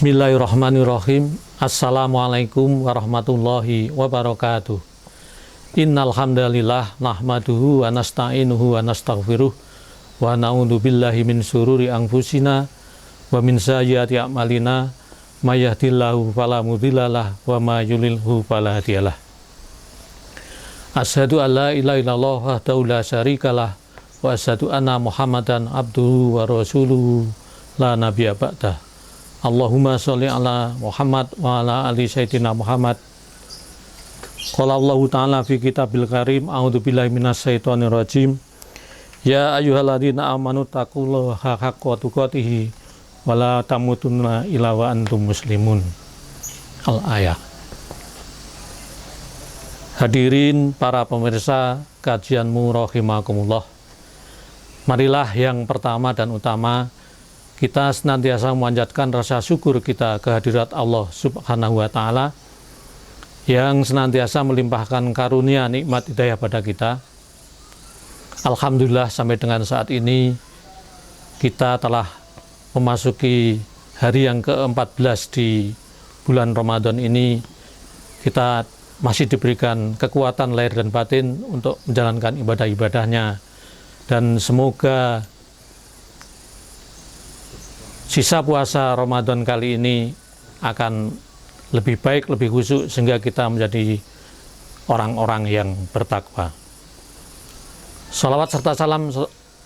Bismillahirrahmanirrahim. Assalamualaikum warahmatullahi wabarakatuh. Innal hamdalillah nahmaduhu wa nasta'inuhu wa nastaghfiruh wa na'udzu billahi min syururi anfusina wa min sayyiati a'malina may yahdihillahu fala mudhillalah wa may yudlilhu fala hadiyalah. Asyhadu an la ilaha illallah wahdahu la syarikalah wa asyhadu anna Muhammadan abduhu wa rasuluhu la nabiyya ba'dah. Allahumma sholli ala Muhammad wa ala ali sayyidina Muhammad. Qala Allahu ta'ala fi kitabil karim, a'udzu billahi minasyaitonir rajim. Ya ayyuhalladzina amanu taqullaha haqqa tuqatih wa la tamutunna illa wa antum muslimun. Al-ayah. Hadirin para pemirsa kajianmu rahimakumullah. Marilah yang pertama dan utama kita senantiasa memanjatkan rasa syukur kita kehadirat Allah Subhanahu wa Ta'ala yang senantiasa melimpahkan karunia nikmat hidayah pada kita. Alhamdulillah sampai dengan saat ini kita telah memasuki hari yang ke-14 di bulan Ramadan ini. Kita masih diberikan kekuatan lahir dan batin untuk menjalankan ibadah-ibadahnya, dan semoga sisa puasa Ramadan kali ini akan lebih baik, lebih khusyuk, sehingga kita menjadi orang-orang yang bertakwa. Salawat serta salam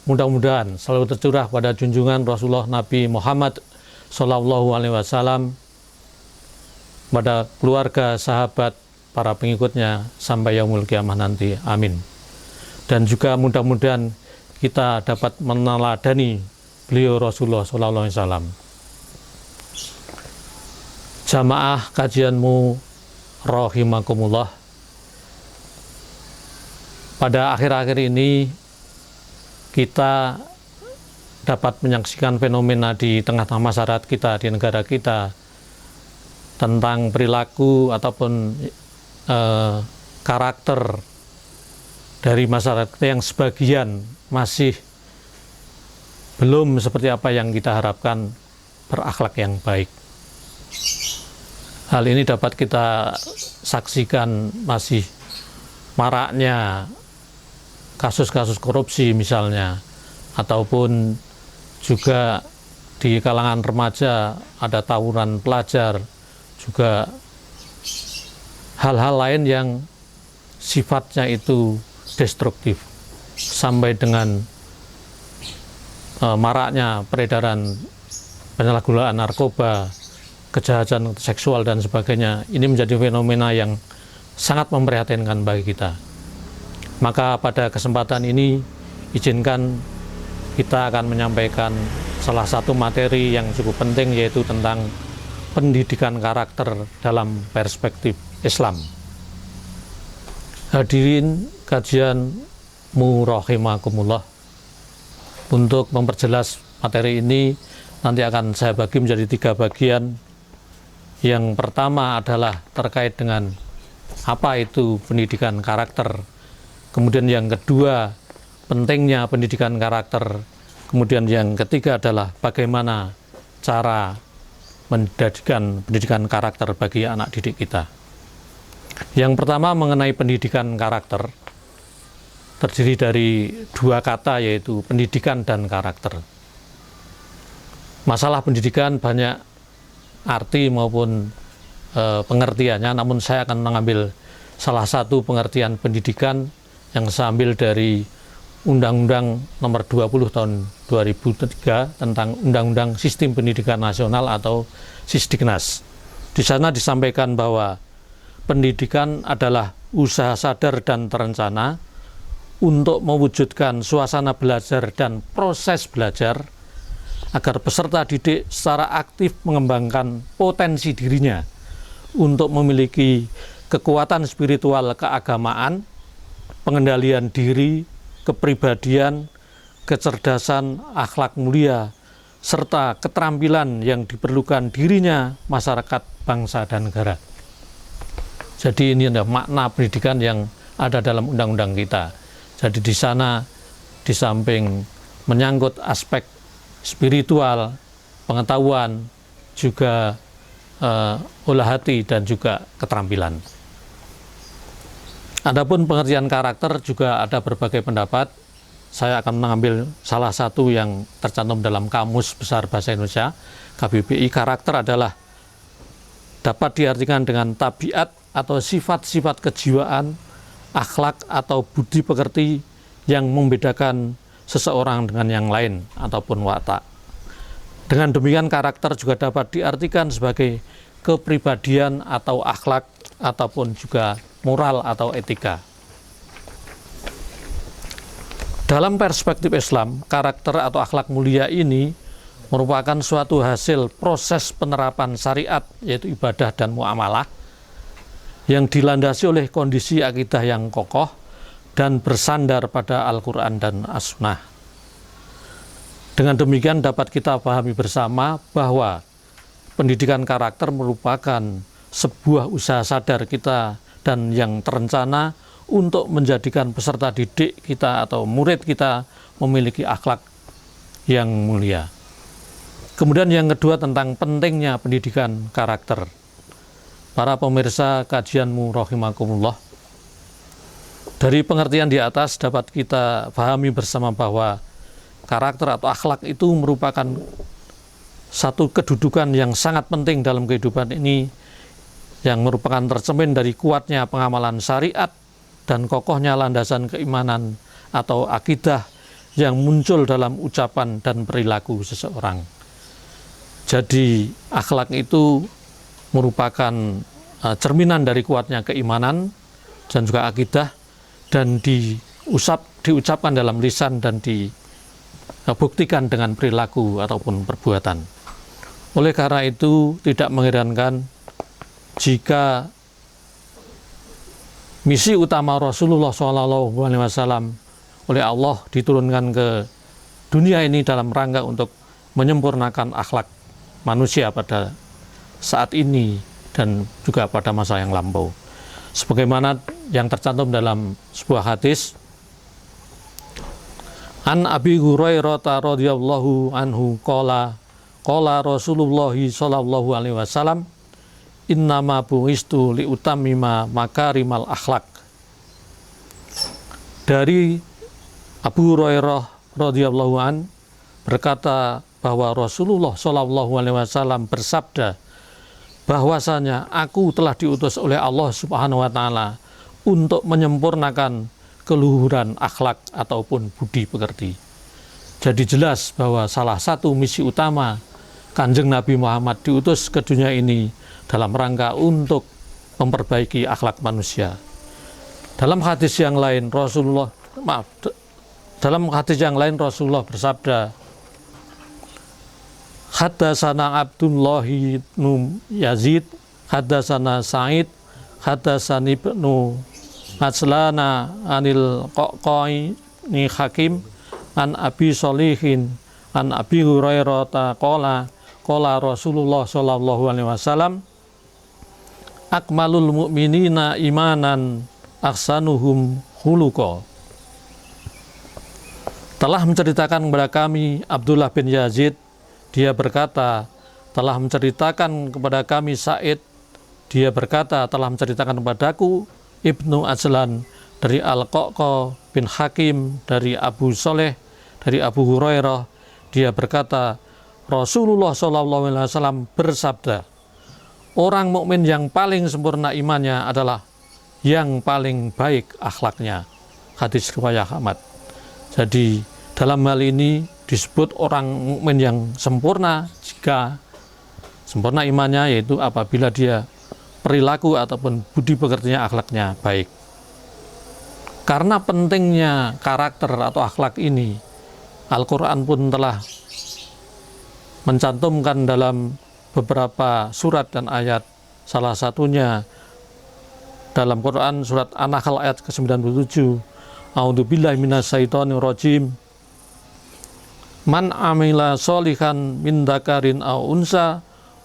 mudah-mudahan selalu tercurah pada junjungan Rasulullah Nabi Muhammad SAW, pada keluarga, sahabat, para pengikutnya sampai yaumul kiamah nanti. Amin. Dan juga mudah-mudahan kita dapat meneladani beliau Rasulullah SAW. Jamaah kajianmu rahimakumullah. Pada akhir-akhir ini kita dapat menyaksikan fenomena di tengah-tengah masyarakat kita, di negara kita, tentang perilaku ataupun karakter dari masyarakat yang sebagian masih belum seperti apa yang kita harapkan, berakhlak yang baik. Hal ini dapat kita saksikan masih maraknya kasus-kasus korupsi misalnya, ataupun juga di kalangan remaja ada tawuran pelajar, juga hal-hal lain yang sifatnya itu destruktif, sampai dengan maraknya peredaran penyalahgunaan narkoba, kejahatan seksual dan sebagainya. Ini menjadi fenomena yang sangat memprihatinkan bagi kita. Maka pada kesempatan ini izinkan kita akan menyampaikan salah satu materi yang cukup penting, yaitu tentang pendidikan karakter dalam perspektif Islam. Hadirin kajianmu rahimakumullah. Untuk memperjelas materi ini, nanti akan saya bagi menjadi 3 bagian. Yang pertama adalah terkait dengan apa itu pendidikan karakter. Kemudian yang kedua, pentingnya pendidikan karakter. Kemudian yang ketiga adalah bagaimana cara menjadikan pendidikan karakter bagi anak didik kita. Yang pertama mengenai pendidikan karakter, terdiri dari 2 kata, yaitu pendidikan dan karakter. Masalah pendidikan banyak arti maupun pengertiannya, namun saya akan mengambil salah satu pengertian pendidikan yang saya ambil dari Undang-Undang Nomor 20 Tahun 2003 tentang Undang-Undang Sistem Pendidikan Nasional atau Sisdiknas. Di sana disampaikan bahwa pendidikan adalah usaha sadar dan terencana untuk mewujudkan suasana belajar dan proses belajar agar peserta didik secara aktif mengembangkan potensi dirinya untuk memiliki kekuatan spiritual keagamaan, pengendalian diri, kepribadian, kecerdasan, akhlak mulia, serta keterampilan yang diperlukan dirinya, masyarakat, bangsa, dan negara. Jadi ini adalah makna pendidikan yang ada dalam undang-undang kita. Jadi di sana, di samping menyangkut aspek spiritual, pengetahuan, juga olah hati dan juga keterampilan. Adapun pengertian karakter juga ada berbagai pendapat. Saya akan mengambil salah satu yang tercantum dalam Kamus Besar Bahasa Indonesia, KBBI. Karakter adalah dapat diartikan dengan tabiat atau sifat-sifat kejiwaan, akhlak atau budi pekerti yang membedakan seseorang dengan yang lain ataupun watak. Dengan demikian karakter juga dapat diartikan sebagai kepribadian atau akhlak ataupun juga moral atau etika. Dalam perspektif Islam, karakter atau akhlak mulia ini merupakan suatu hasil proses penerapan syariat, yaitu ibadah dan muamalah, yang dilandasi oleh kondisi akidah yang kokoh dan bersandar pada Al-Quran dan As-Sunnah. Dengan demikian dapat kita pahami bersama bahwa pendidikan karakter merupakan sebuah usaha sadar kita dan yang terencana untuk menjadikan peserta didik kita atau murid kita memiliki akhlak yang mulia. Kemudian yang kedua tentang pentingnya pendidikan karakter. Para pemirsa kajianmu rahimakumullah, dari pengertian di atas dapat kita pahami bersama bahwa karakter atau akhlak itu merupakan satu kedudukan yang sangat penting dalam kehidupan ini, yang merupakan tercermin dari kuatnya pengamalan syariat dan kokohnya landasan keimanan atau akidah yang muncul dalam ucapan dan perilaku seseorang. Jadi akhlak itu merupakan cerminan dari kuatnya keimanan dan juga akidah, dan diucapkan dalam lisan dan dibuktikan dengan perilaku ataupun perbuatan. Oleh karena itu tidak mengherankan jika misi utama Rasulullah SAW oleh Allah diturunkan ke dunia ini dalam rangka untuk menyempurnakan akhlak manusia pada saat ini dan juga pada masa yang lampau. Sebagaimana yang tercantum dalam sebuah hadis, An Abi Hurairah radhiyallahu anhu qala Rasulullah sallallahu alaihi wasallam, innama bu'istu liutammima makarimal akhlak. Dari Abu Hurairah radhiyallahu an berkata bahwa Rasulullah sallallahu alaihi wasallam bersabda bahwasanya aku telah diutus oleh Allah Subhanahu wa taala untuk menyempurnakan keluhuran akhlak ataupun budi pekerti. Jadi jelas bahwa salah satu misi utama Kanjeng Nabi Muhammad diutus ke dunia ini dalam rangka untuk memperbaiki akhlak manusia. Dalam hadis yang lain Rasulullah bersabda, Haddatsana Abdullah bin Yazid, haddatsana Sa'id, haddatsani ibnu Matslana anil Qaqai Hakim an Abi Sholihin an Abi Hurairah qala Rasulullah sallallahu alaihi wasallam, akmalul mu'minina imanan ahsanuhum khuluqa. Telah menceritakan kepada kami Abdullah bin Yazid, dia berkata, telah menceritakan kepada kami Sa'id, dia berkata, telah menceritakan kepadaku Ibnu Ajlan dari Al-Qaqa bin Hakim dari Abu Soleh dari Abu Hurairah, dia berkata Rasulullah SAW bersabda, orang mukmin yang paling sempurna imannya adalah yang paling baik akhlaknya. Hadis riwayat Ahmad. Jadi dalam hal ini disebut orang mukmin yang sempurna jika sempurna imannya, yaitu apabila dia perilaku ataupun budi pekertinya akhlaknya baik. Karena pentingnya karakter atau akhlak ini, Al-Quran pun telah mencantumkan dalam beberapa surat dan ayat. Salah satunya dalam Quran surat An-Nahl ayat ke-97, A'udzubillahi minasyaitonirrajim, man amila sholihan min dzakarin aw unsa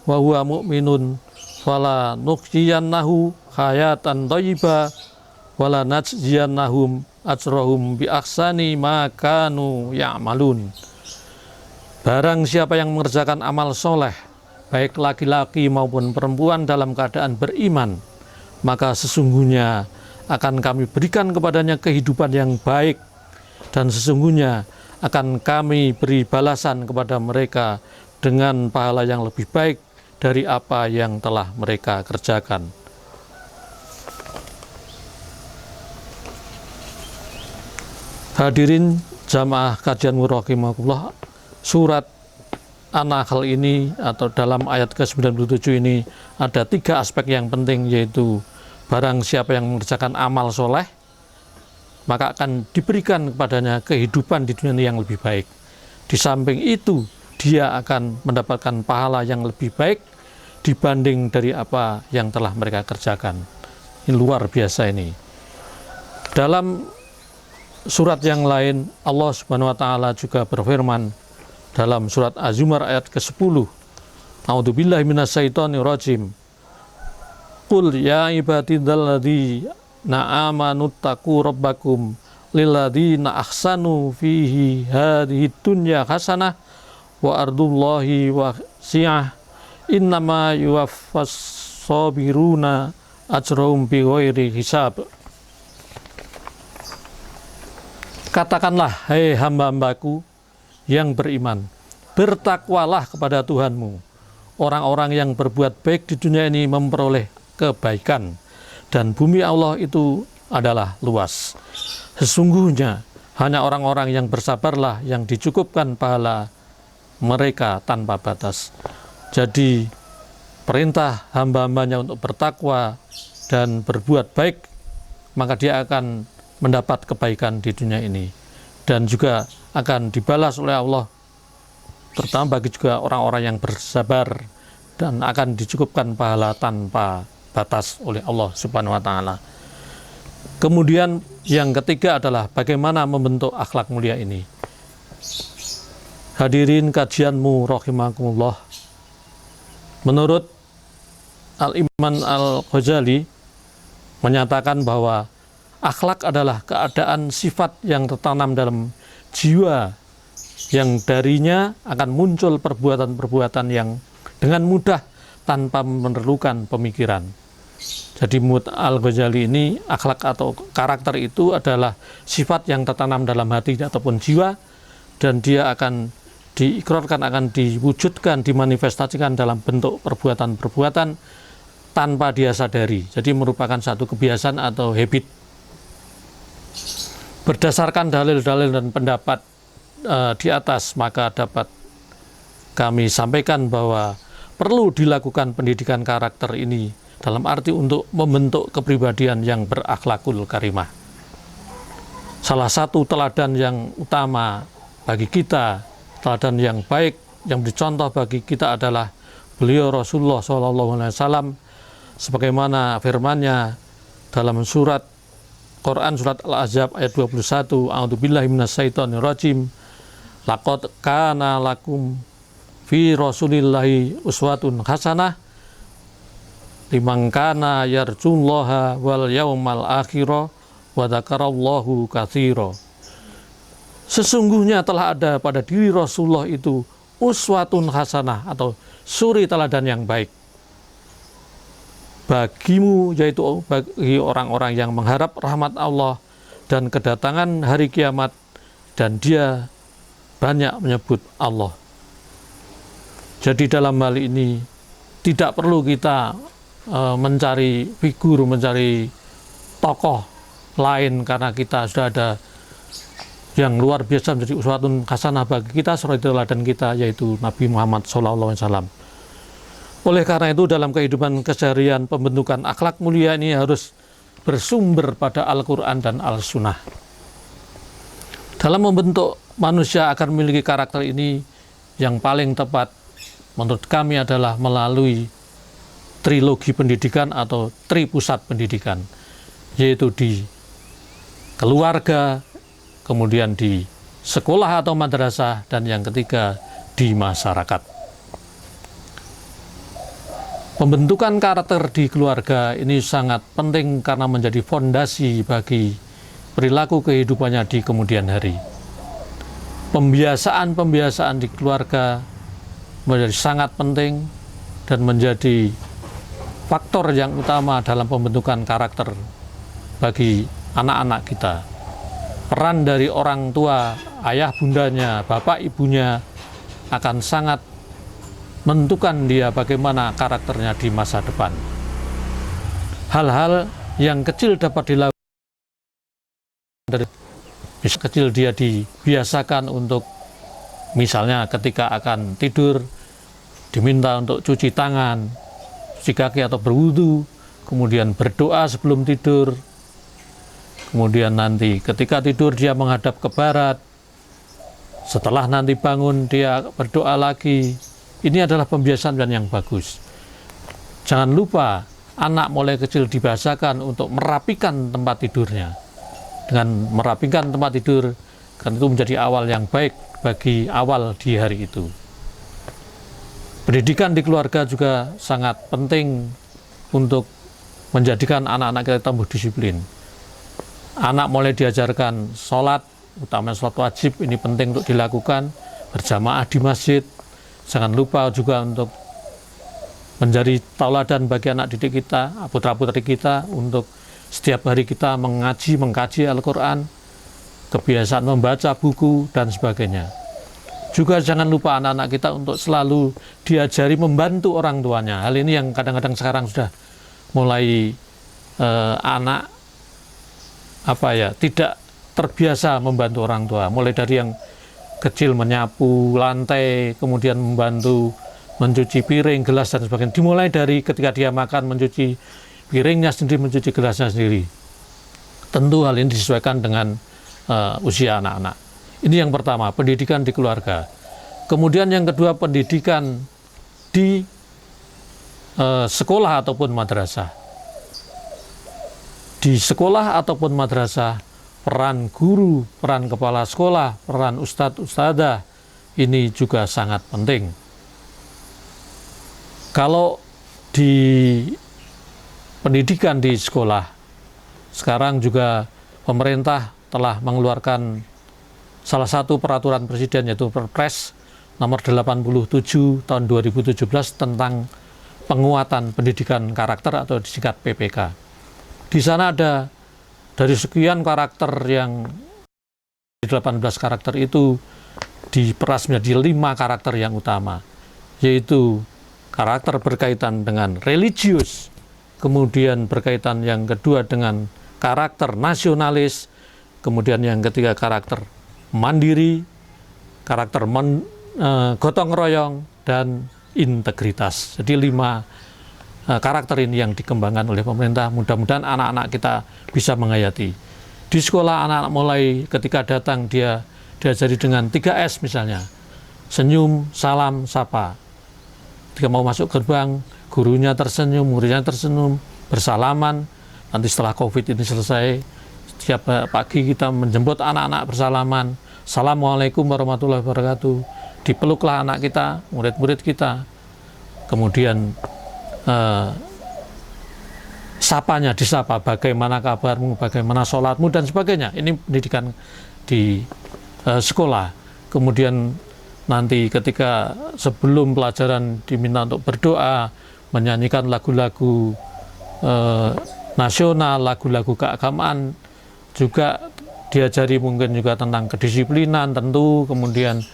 wa huwa mu'minun fala nuhyiyannahu hayatan thayyibah wala najziyannahum ajrahum bi ahsani ma kanu ya'malun. Barang siapa yang mengerjakan amal soleh baik laki-laki maupun perempuan dalam keadaan beriman, maka sesungguhnya akan kami berikan kepadanya kehidupan yang baik, dan sesungguhnya akan kami beri balasan kepada mereka dengan pahala yang lebih baik dari apa yang telah mereka kerjakan. Hadirin jamaah kajian rahimakumullah, surat An-Nahl ini atau dalam ayat ke-97 ini ada 3 aspek yang penting, yaitu barang siapa yang mengerjakan amal soleh maka akan diberikan kepadanya kehidupan di dunia ini yang lebih baik. Di samping itu dia akan mendapatkan pahala yang lebih baik dibanding dari apa yang telah mereka kerjakan. Ini luar biasa ini. Dalam surat yang lain Allah Subhanahu wa taala juga berfirman dalam surat Az-Zumar ayat ke-10. A'udzubillahi minasyaitonir rajim. Qul ya ibadilladzina amanu taqu rabbakum lilladzina ahsanu fihi hadhihi dunya hasanah wa ardullahi wasi'ah innama yuwaffas sabiruna ajrahum bighairi hisab. Katakanlah, hai hamba-hambaku yang beriman, bertakwalah kepada Tuhanmu. Orang-orang yang berbuat baik di dunia ini memperoleh kebaikan, dan bumi Allah itu adalah luas. Sesungguhnya hanya orang-orang yang bersabarlah yang dicukupkan pahala mereka tanpa batas. Jadi perintah hamba-hambanya untuk bertakwa dan berbuat baik, maka dia akan mendapat kebaikan di dunia ini, dan juga akan dibalas oleh Allah, terutama bagi juga orang-orang yang bersabar, dan akan dicukupkan pahala tanpa batas oleh Allah Subhanahu wa taala. Kemudian yang ketiga adalah bagaimana membentuk akhlak mulia ini. Hadirin kajianmu rahimakumullah, menurut Al-Imam Al-Ghazali menyatakan bahwa akhlak adalah keadaan sifat yang tertanam dalam jiwa, yang darinya akan muncul perbuatan-perbuatan yang dengan mudah tanpa memerlukan pemikiran. Jadi menurut Al-Ghazali ini, akhlak atau karakter itu adalah sifat yang tertanam dalam hati ataupun jiwa, dan dia akan diikrarkan, akan diwujudkan, dimanifestasikan dalam bentuk perbuatan-perbuatan tanpa dia sadari. Jadi merupakan satu kebiasaan atau habit. Berdasarkan dalil-dalil dan pendapat di atas, maka dapat kami sampaikan bahwa perlu dilakukan pendidikan karakter ini dalam arti untuk membentuk kepribadian yang berakhlakul karimah. Salah satu teladan yang utama bagi kita, teladan yang baik, yang dicontoh bagi kita adalah beliau Rasulullah SAW, sebagaimana firman-Nya dalam surat Quran surat Al-Ahzab ayat 21, a'udzubillahi minasyaitonir rajim, laqad kana lakum fi rasulillahi uswatun hasanah liman kana yarjullaha wal yaumal akhira wa dzakarallahu katsira. Sesungguhnya telah ada pada diri Rasulullah itu uswatun hasanah atau suri teladan yang baik bagimu, yaitu bagi orang-orang yang mengharap rahmat Allah dan kedatangan hari kiamat, dan dia banyak menyebut Allah. Jadi dalam hal ini tidak perlu kita mencari figur, mencari tokoh lain, karena kita sudah ada yang luar biasa menjadi uswatun hasanah bagi kita, suri teladan kita, yaitu Nabi Muhammad SAW. Oleh karena itu, dalam kehidupan keseharian, pembentukan akhlak mulia ini harus bersumber pada Al-Quran dan Al-Sunnah. Dalam membentuk manusia agar memiliki karakter ini, yang paling tepat menurut kami adalah melalui trilogi pendidikan atau tripusat pendidikan, yaitu di keluarga, kemudian di sekolah atau madrasah, dan yang ketiga di masyarakat. Pembentukan karakter di keluarga ini sangat penting karena menjadi fondasi bagi perilaku kehidupannya di kemudian hari. Pembiasaan-pembiasaan di keluarga menjadi sangat penting, dan menjadi faktor yang utama dalam pembentukan karakter bagi anak-anak kita. Peran dari orang tua, ayah bundanya, bapak ibunya akan sangat menentukan dia bagaimana karakternya di masa depan. Hal-hal yang kecil dapat dilakukan dari kecil, dia dibiasakan untuk misalnya ketika akan tidur diminta untuk cuci tangan, cuci kaki atau berwudu, kemudian berdoa sebelum tidur. Kemudian nanti ketika tidur dia menghadap ke barat. Setelah nanti bangun dia berdoa lagi. Ini adalah pembiasaan yang bagus. Jangan lupa anak mulai kecil dibiasakan untuk merapikan tempat tidurnya. Dengan merapikan tempat tidur, kan itu menjadi awal yang baik bagi awal di hari itu. Pendidikan di keluarga juga sangat penting untuk menjadikan anak-anak kita tumbuh disiplin. Anak mulai diajarkan sholat, utamanya sholat wajib, ini penting untuk dilakukan berjamaah di masjid. Jangan lupa juga untuk menjadi tauladan bagi anak didik kita, putra-putri kita, untuk setiap hari kita mengkaji Al-Quran, kebiasaan membaca buku, dan sebagainya. Juga jangan lupa anak-anak kita untuk selalu diajari membantu orang tuanya. Hal ini yang kadang-kadang sekarang sudah mulai anak tidak terbiasa membantu orang tua. Mulai dari yang kecil menyapu lantai, kemudian membantu mencuci piring, gelas, dan sebagainya. Dimulai dari ketika dia makan, mencuci piringnya sendiri, mencuci gelasnya sendiri. Tentu hal ini disesuaikan dengan usia anak-anak. Ini yang pertama, pendidikan di keluarga. Kemudian yang kedua, pendidikan di sekolah ataupun madrasah. Di sekolah ataupun madrasah, peran guru, peran kepala sekolah, peran ustadz, ustadzah, ini juga sangat penting. Kalau di pendidikan di sekolah, sekarang juga pemerintah telah mengeluarkan salah satu peraturan presiden, yaitu Perpres nomor 87 tahun 2017 tentang penguatan pendidikan karakter atau disingkat PPK. Di sana ada dari sekian karakter yang 18 karakter itu diperas menjadi 5 karakter yang utama, yaitu karakter berkaitan dengan religius, kemudian berkaitan yang kedua dengan karakter nasionalis, kemudian yang ketiga karakter mandiri, karakter gotong royong, dan integritas. Jadi 5 karakter ini yang dikembangkan oleh pemerintah. Mudah-mudahan anak-anak kita bisa menghayati. Di sekolah anak-anak mulai ketika datang dia diajari dengan 3S misalnya. Senyum, salam, sapa. Ketika mau masuk gerbang, gurunya tersenyum, muridnya tersenyum, bersalaman. Nanti setelah COVID ini selesai, setiap pagi kita menjemput anak-anak bersalaman. Assalamualaikum warahmatullahi wabarakatuh. Dipeluklah anak kita, murid-murid kita. Kemudian sapanya disapa, bagaimana kabarmu, bagaimana sholatmu, dan sebagainya. Ini pendidikan di sekolah. Kemudian nanti ketika sebelum pelajaran diminta untuk berdoa, menyanyikan lagu-lagu nasional, lagu-lagu keagamaan, juga diajari mungkin juga tentang kedisiplinan tentu, kemudian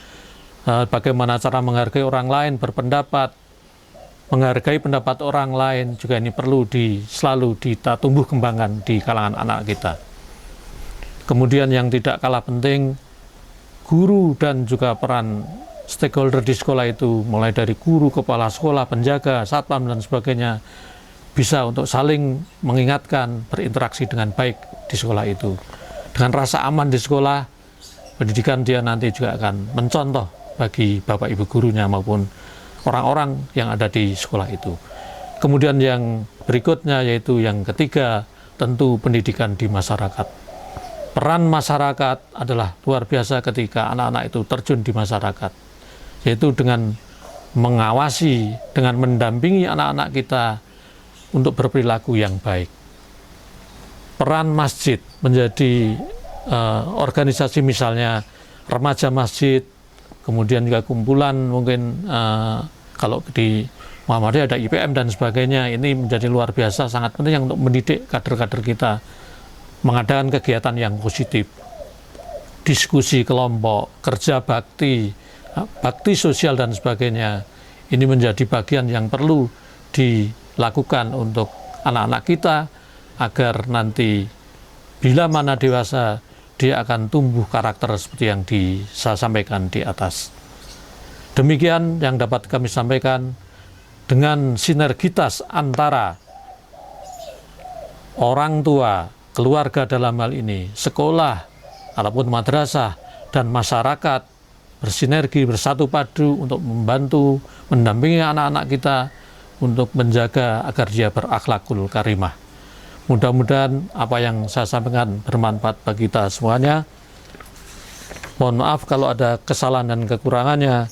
bagaimana cara menghargai orang lain, berpendapat, menghargai pendapat orang lain, juga ini perlu selalu kita tumbuh kembangkan di kalangan anak kita. Kemudian yang tidak kalah penting, guru dan juga peran stakeholder di sekolah itu, mulai dari guru, kepala sekolah, penjaga, satpam, dan sebagainya, bisa untuk saling mengingatkan, berinteraksi dengan baik di sekolah itu. Dengan rasa aman di sekolah, pendidikan dia nanti juga akan mencontoh bagi bapak ibu gurunya maupun orang-orang yang ada di sekolah itu. Kemudian yang berikutnya, yaitu yang ketiga, tentu pendidikan di masyarakat. Peran masyarakat adalah luar biasa ketika anak-anak itu terjun di masyarakat, yaitu dengan mengawasi, dengan mendampingi anak-anak kita untuk berperilaku yang baik. Peran masjid menjadi organisasi, misalnya remaja masjid, kemudian juga kumpulan mungkin kalau di Muhammadiyah, ada IPM dan sebagainya. Ini menjadi luar biasa, sangat penting untuk mendidik kader-kader kita, mengadakan kegiatan yang positif, diskusi kelompok, kerja bakti, bakti sosial dan sebagainya. Ini menjadi bagian yang perlu dilakukan untuk anak-anak kita, agar nanti bila mana dewasa, dia akan tumbuh karakter seperti yang saya sampaikan di atas. Demikian yang dapat kami sampaikan. Dengan sinergitas antara orang tua, keluarga dalam hal ini, sekolah, ataupun madrasah, dan masyarakat bersinergi, bersatu padu untuk membantu, mendampingi anak-anak kita untuk menjaga agar dia berakhlakul karimah. Mudah-mudahan apa yang saya sampaikan bermanfaat bagi kita semuanya. Mohon maaf kalau ada kesalahan dan kekurangannya.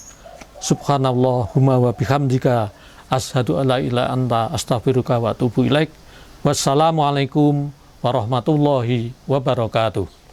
Subhanallahumma wa bihamdika asyhadu alla ilaha anta astaghfiruka wa atubu ilaik. Wassalamualaikum warahmatullahi wabarakatuh.